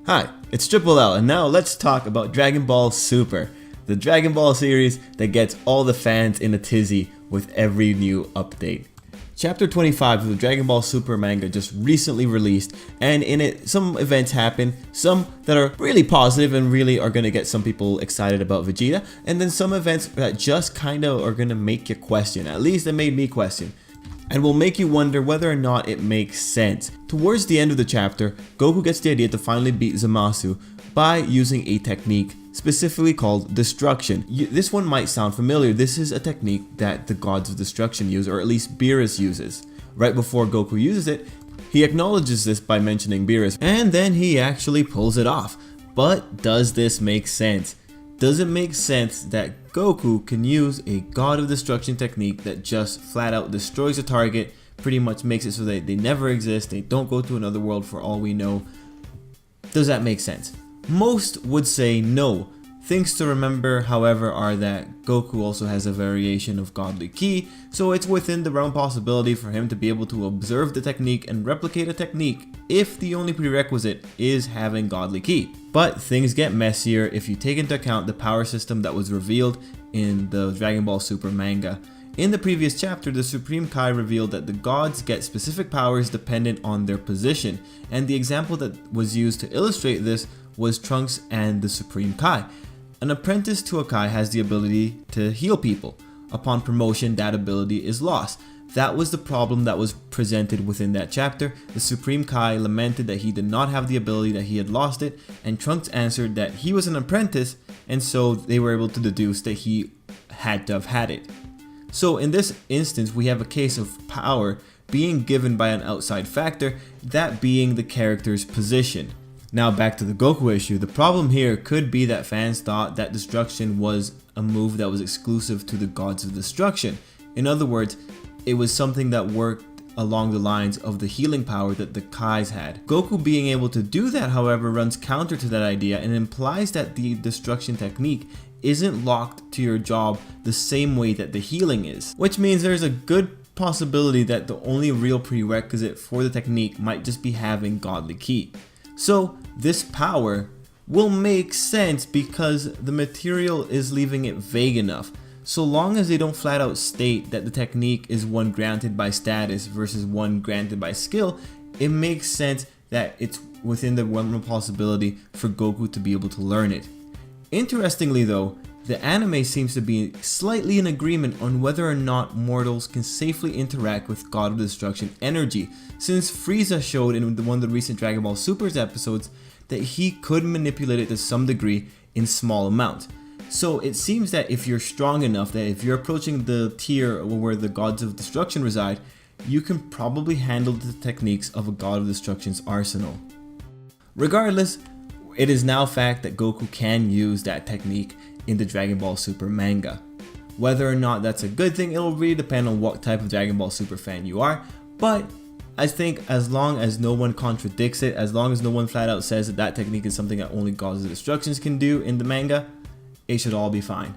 Hi, it's Tripl-L, and now let's talk about Dragon Ball Super, the Dragon Ball series that gets all the fans in a tizzy with every new update. Chapter 25 of the Dragon Ball Super manga just recently released, and in it some events happen, some that are really positive and really are going to get some people excited about Vegeta, and then some events that just kind of are going to make you question, at least it made me question, and will make you wonder whether or not it makes sense. Towards the end of the chapter, Goku gets the idea to finally beat Zamasu by using a technique specifically called Destruction. This one might sound familiar. This is a technique that the gods of destruction use, or at least Beerus uses. Right before Goku uses it, he acknowledges this by mentioning Beerus, and then he actually pulls it off. But does this make sense? Does it make sense that Goku can use a god of destruction technique that just flat out destroys a target, pretty much makes it so that they never exist, they don't go to another world for all we know? Does that make sense? Most would say no. Things to remember, however, are that Goku also has a variation of godly ki, so it's within the realm possibility for him to be able to observe the technique and replicate a technique if the only prerequisite is having godly ki. But things get messier if you take into account the power system that was revealed in the Dragon Ball Super manga. In the previous chapter, the Supreme Kai revealed that the gods get specific powers dependent on their position, and the example that was used to illustrate this was Trunks and the Supreme Kai. An apprentice to a Kai has the ability to heal people. Upon promotion, that ability is lost. That was the problem that was presented within that chapter. The Supreme Kai lamented that he did not have the ability, that he had lost it, and Trunks answered that he was an apprentice, and so they were able to deduce that he had to have had it. So in this instance, we have a case of power being given by an outside factor, that being the character's position. Now back to the Goku issue. The problem here could be that fans thought that destruction was a move that was exclusive to the gods of destruction. In other words, it was something that worked along the lines of the healing power that the Kais had. Goku being able to do that, however, runs counter to that idea and implies that the destruction technique isn't locked to your job the same way that the healing is. Which means there's a good possibility that the only real prerequisite for the technique might just be having godly ki. So this power will make sense because the material is leaving it vague enough. So long as they don't flat out state that the technique is one granted by status versus one granted by skill, it makes sense that it's within the realm of possibility for Goku to be able to learn it. Interestingly though, the anime seems to be slightly in agreement on whether or not mortals can safely interact with God of Destruction energy, since Frieza showed in one of the recent Dragon Ball Super's episodes that he could manipulate it to some degree in small amounts. So it seems that if you're strong enough, that if you're approaching the tier where the gods of destruction reside, you can probably handle the techniques of a god of destruction's arsenal. Regardless, it is now fact that Goku can use that technique in the Dragon Ball Super manga. Whether or not that's a good thing, it'll really depend on what type of Dragon Ball Super fan you are, but I think as long as no one contradicts it, as long as no one flat out says that that technique is something that only gods of destructions can do in the manga, it should all be fine.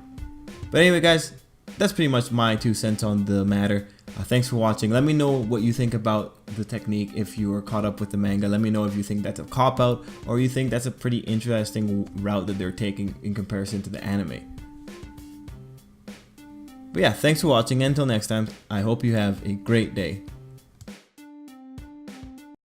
But anyway guys, that's pretty much my 2 cents on the matter. Thanks for watching. Let me know what you think about the technique if you are caught up with the manga. Let me know if you think that's a cop-out or you think that's a pretty interesting route that they're taking in comparison to the anime. But yeah, thanks for watching. Until next time, I hope you have a great day.